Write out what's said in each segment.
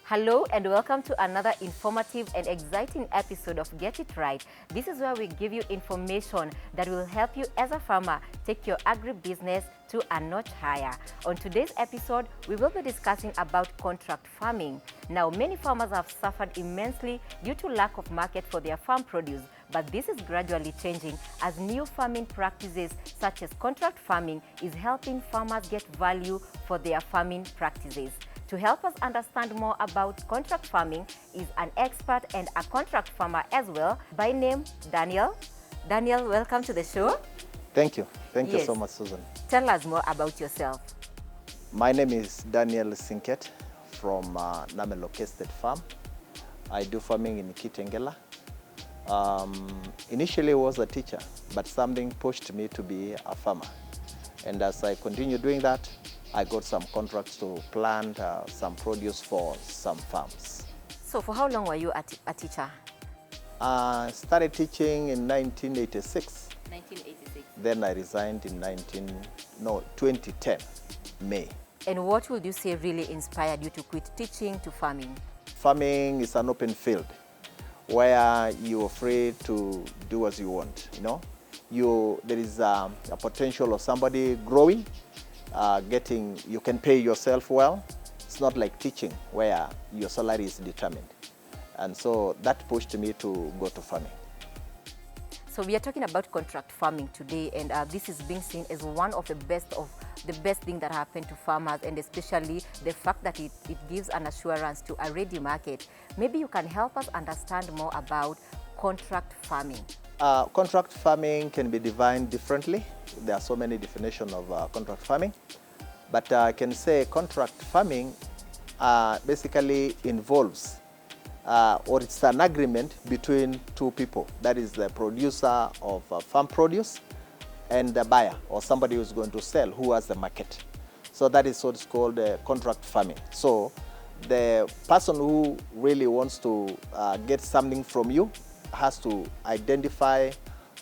Hello and welcome to another informative and exciting episode of Get It Right. This is where we give you information that will help you as a farmer take your agribusiness to a notch higher. On today's episode, we will be discussing about contract farming. Now, many farmers have suffered immensely due to lack of market for their farm produce, but this is gradually changing as new farming practices such as contract farming is helping farmers get value for their farming practices. To help us understand more about contract farming is an expert and a contract farmer as well, by name Daniel. Daniel, welcome to the show. Thank you. Thank you so much, Susan. Tell us more about yourself. My name is Daniel Sinket from Namelok Estate Farm. I do farming in Kitengela. Initially I was a teacher, but something pushed me to be a farmer. And as I continue doing that, I got some contracts to plant some produce for some farms. So for how long were you a teacher? I started teaching in 1986. 1986. Then I resigned in 2010, May. And what would you say really inspired you to quit teaching to farming? Farming is an open field where you're free to do as you want. There is a potential of somebody growing, you can pay yourself well. It's not like teaching where your salary is determined. And so that pushed me to go to farming. So we are talking about contract farming today, and this is being seen as one of the best thing that happened to farmers, and especially the fact that it gives an assurance to a ready market. Maybe you can help us understand more about contract farming. Contract farming can be defined differently. There are so many definitions of contract farming. But I can say contract farming basically involves or it's an agreement between two people. That is the producer of farm produce and the buyer, or somebody who's going to sell, who has the market. So that is what's called contract farming. So the person who really wants to get something from you has to identify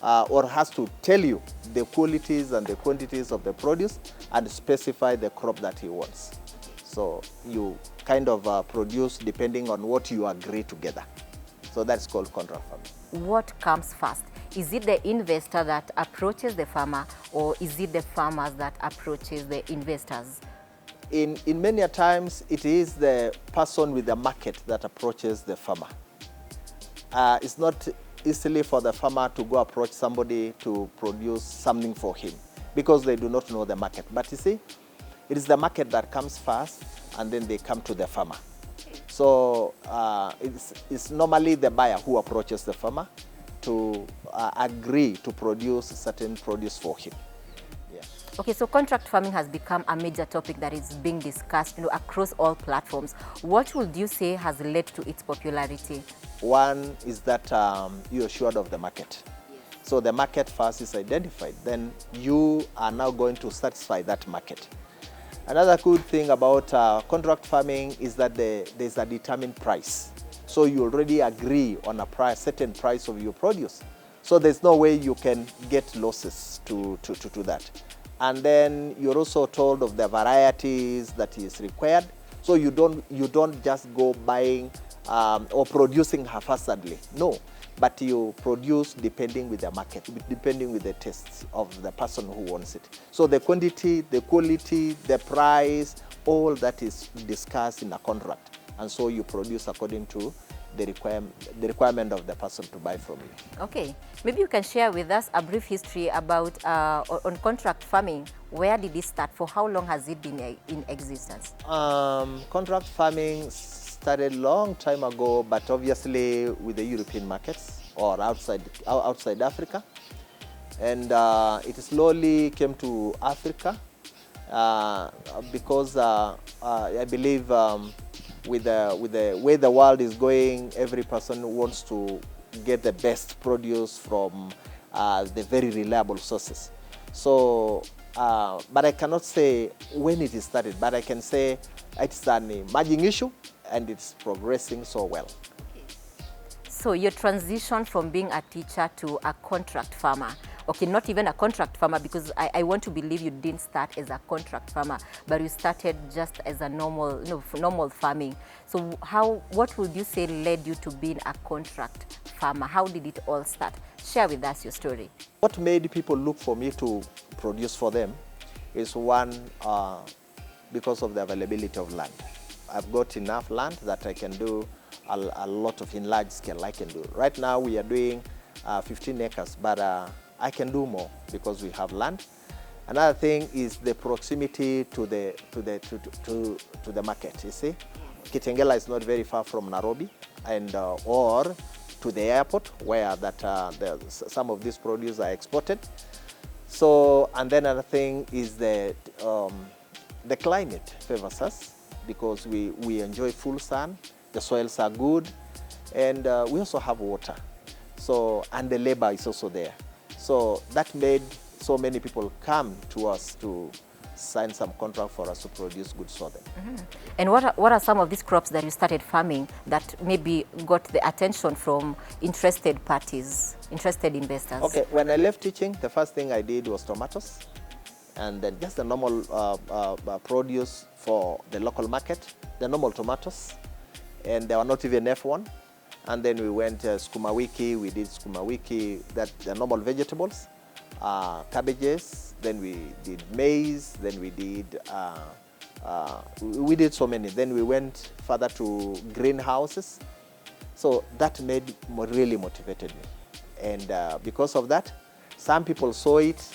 or has to tell you the qualities and the quantities of the produce and specify the crop that he wants. So you kind of produce depending on what you agree together. So that's called contract farming. What comes first? Is it the investor that approaches the farmer, or is it the farmers that approaches the investors? In many times, it is the person with the market that approaches the farmer. It's not easily for the farmer to go approach somebody to produce something for him because they do not know the market. But you see, it is the market that comes first and then they come to the farmer. So it's normally the buyer who approaches the farmer to agree to produce certain produce for him. Okay, so contract farming has become a major topic that is being discussed across all platforms. What would you say has led to its popularity? One is that you're assured of the market. Yes. So the market first is identified. Then you are now going to satisfy that market. Another good thing about contract farming is that there's a determined price. So you already agree on a certain price of your produce. So there's no way you can get losses to that. And then you're also told of the varieties that is required. So you don't just go buying or producing haphazardly. No, but you produce depending with the market, depending with the tastes of the person who wants it. So the quantity, the quality, the price, all that is discussed in a contract. And so you produce according to the requirement of the person to buy from you. Okay, maybe you can share with us a brief history about on contract farming. Where did it start? For how long has it been in existence? Contract farming started a long time ago, but obviously with the European markets or outside Africa. And it slowly came to Africa because I believe with the way the world is going, every person wants to get the best produce from the very reliable sources. So, but I cannot say when it started, but I can say it's an emerging issue and it's progressing so well. Okay. So your transition from being a teacher to a contract farmer, okay, not even a contract farmer, because I want to believe you didn't start as a contract farmer, but you started just as a normal, normal farming. So what would you say led you to being a contract farmer? How did it all start? Share with us your story. What made people look for me to produce for them is one, because of the availability of land. I've got enough land that I can do a lot of, in large scale I can do. Right now we are doing 15 acres, but I can do more because we have land. Another thing is the proximity to the market. You see, Kitengela is not very far from Nairobi, and or to the airport where some of these produce are exported. So, and then another thing is the climate favors us because we enjoy full sun, the soils are good, and we also have water. So, and the labor is also there. So that made so many people come to us to sign some contract for us to produce goods for them. Mm-hmm. And what are some of these crops that you started farming that maybe got the attention from interested parties, interested investors? Okay, when I left teaching, the first thing I did was tomatoes, and then just the normal produce for the local market, the normal tomatoes, and they were not even F1. And then we went skuma wiki, we did skuma wiki, that the normal vegetables, cabbages, then we did maize, then we did so many. Then we went further to greenhouses. So that really motivated me. And because of that, some people saw it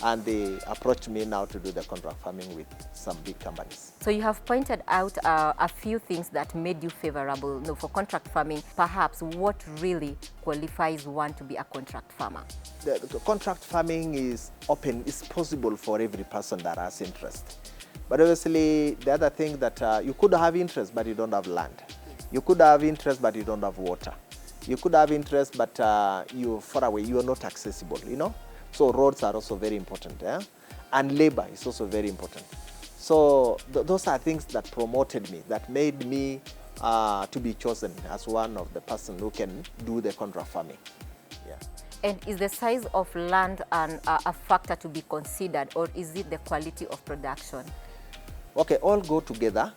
and they approached me now to do the contract farming with some big companies. So you have pointed out a few things that made you favorable for contract farming. Perhaps what really qualifies one to be a contract farmer? The contract farming is open, it's possible for every person that has interest. But obviously, the other thing that you could have interest, but you don't have land. You could have interest, but you don't have water. You could have interest, but you're far away, you are not accessible, you know? So roads are also very important, and labor is also very important. So those are things that promoted me, that made me to be chosen as one of the person who can do the contract farming. Yeah. And is the size of land a factor to be considered, or is it the quality of production? Okay, all go together,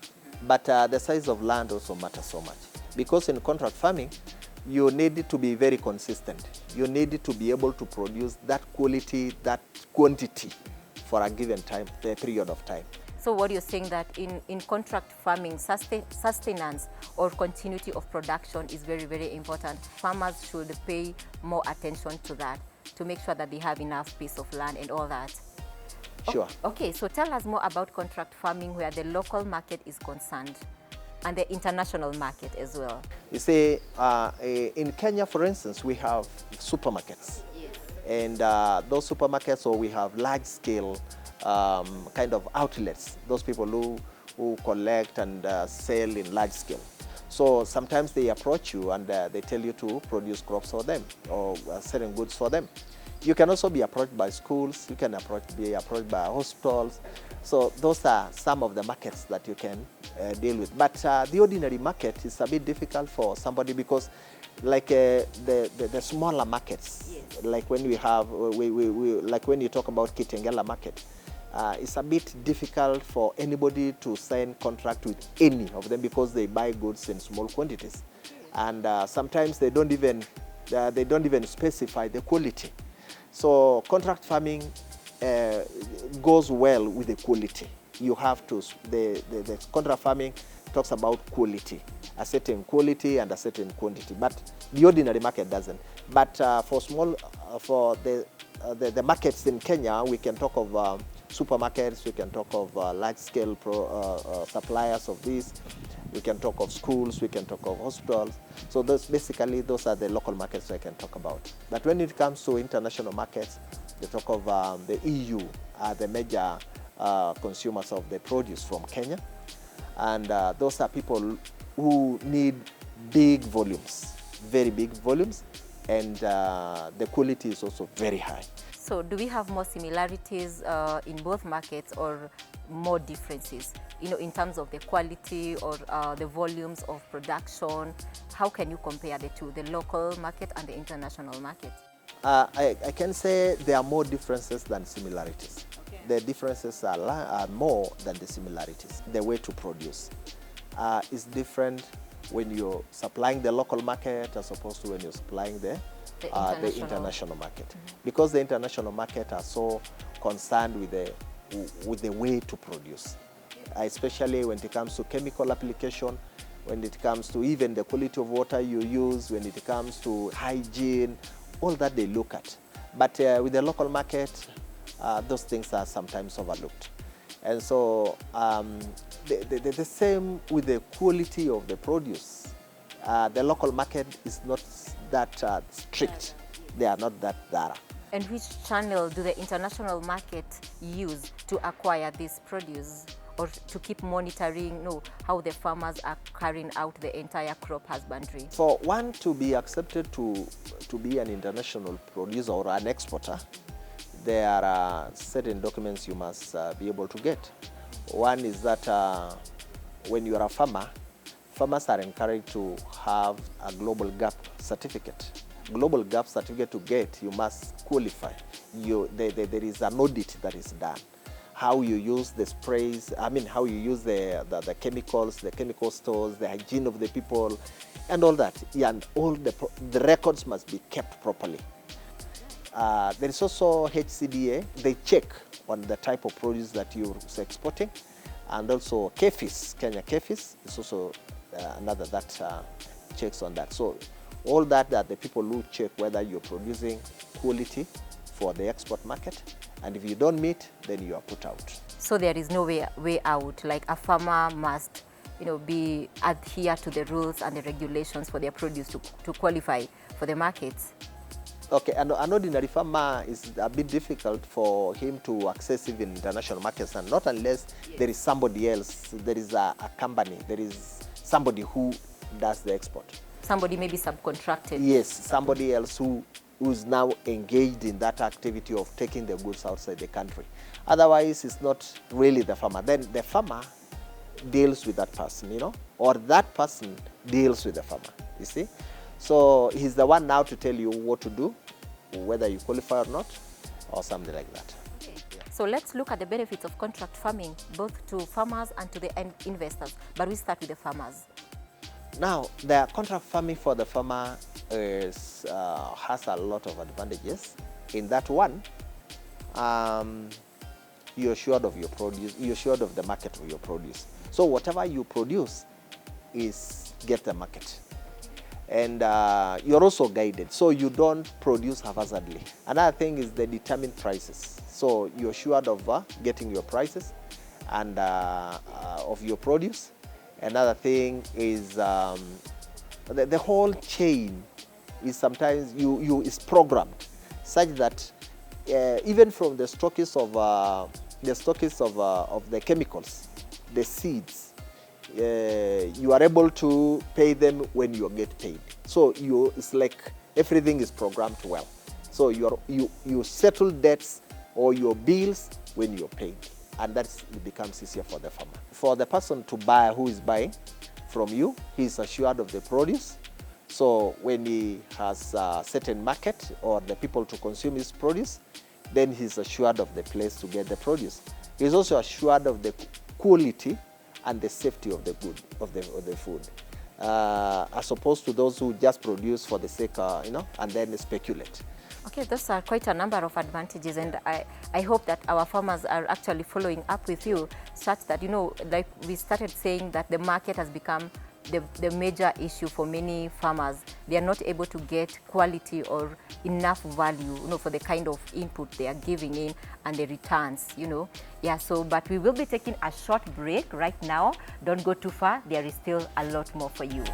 but the size of land also matters so much. Because in contract farming, you need to be very consistent. You need to be able to produce that quality, that quantity for a given time, the period of time. So what you're saying that in contract farming, sustenance or continuity of production is very, very important. Farmers should pay more attention to that to make sure that they have enough piece of land and all that. Sure. Okay, so tell us more about contract farming where the local market is concerned and the international market as well. You see, in Kenya, for instance, we have supermarkets. Yes. And those supermarkets, so we have large-scale kind of outlets, those people who collect and sell in large scale. So sometimes they approach you and they tell you to produce crops for them or selling goods for them. You can also be approached by schools, you can be approached by hospitals. So those are some of the markets that you can deal with. But the ordinary market is a bit difficult for somebody because like the smaller markets, yes, like when we have, like when you talk about Kitengela market, it's a bit difficult for anybody to sign contract with any of them because they buy goods in small quantities. And sometimes they don't even specify the quality. So contract farming goes well with the quality. You have to, the contract farming talks about quality, a certain quality and a certain quantity, but the ordinary market doesn't. But for the markets in Kenya, we can talk of supermarkets, we can talk of large-scale suppliers of these, we can talk of schools, we can talk of hospitals. So those are the local markets I can talk about. But when it comes to international markets, they talk of the EU are the major consumers of the produce from Kenya. And those are people who need big volumes, very big volumes, and the quality is also very high. So do we have more similarities in both markets or more differences, in terms of the quality or the volumes of production? How can you compare the two, the local market and the international market? I can say there are more differences than similarities. Okay. The differences are more than the similarities. The way to produce is different when you're supplying the local market as opposed to when you're supplying the international market. Because the international market are so concerned with the way to produce, especially when it comes to chemical application, when it comes to even the quality of water you use, when it comes to hygiene, all that they look at. But with the local market, those things are sometimes overlooked. And so the same with the quality of the produce. The local market is not that strict. They are not that thorough. And which channel do the international market use to acquire this produce, or to keep monitoring how the farmers are carrying out the entire crop husbandry? For one to be accepted to be an international producer or an exporter, there are certain documents you must be able to get. One is that when you are a farmer, farmers are encouraged to have a global gap certificate. Global gap certificate to get, you must qualify. There is an audit that is done. How you use the sprays, how you use the chemicals, the chemical stores, the hygiene of the people, and all that. Yeah, and all the records must be kept properly. There is also HCDA. They check on the type of produce that you're exporting. And also KEFIS, Kenya KEFIS, is also another that checks on that. So all that the people who check whether you're producing quality for the export market, and if you don't meet, then you are put out. So there is no way out, like a farmer must adhere to the rules and the regulations for their produce to qualify for the markets. Okay, and an ordinary farmer is a bit difficult for him to access even international markets, and not unless there is somebody else, there is a company, there is somebody who does the export. Somebody maybe subcontracted. Yes, somebody else who's now engaged in that activity of taking the goods outside the country. Otherwise, it's not really the farmer. Then the farmer deals with that person, or that person deals with the farmer, you see. So he's the one now to tell you what to do, whether you qualify or not, or something like that. Okay. Yeah. So let's look at the benefits of contract farming, both to farmers and to the end investors. But we start with the farmers. Now, the contract farming for the farmer has a lot of advantages. In that one, you're assured of your produce, you're assured of the market of your produce. So whatever you produce is get the market. And you're also guided, so you don't produce haphazardly. Another thing is the determined prices. So you're assured of getting your prices and of your produce. Another thing is the whole chain is sometimes is programmed such that even from the stockists of the chemicals, the seeds, you are able to pay them when you get paid. So it's like everything is programmed well. So you settle debts or your bills when you're paid, and it becomes easier for the farmer. For the person to buy, who is buying from you, he is assured of the produce. So when he has a certain market or the people to consume his produce, then he's assured of the place to get the produce. He's also assured of the quality and the safety of the food, as opposed to those who just produce for the sake, and then speculate. Okay, those are quite a number of advantages, and I hope that our farmers are actually following up with you, such that, like we started saying, that the market has become the major issue for many farmers. They are not able to get quality or enough value, for the kind of input they are giving in and the returns, Yeah, but we will be taking a short break right now. Don't go too far. There is still a lot more for you.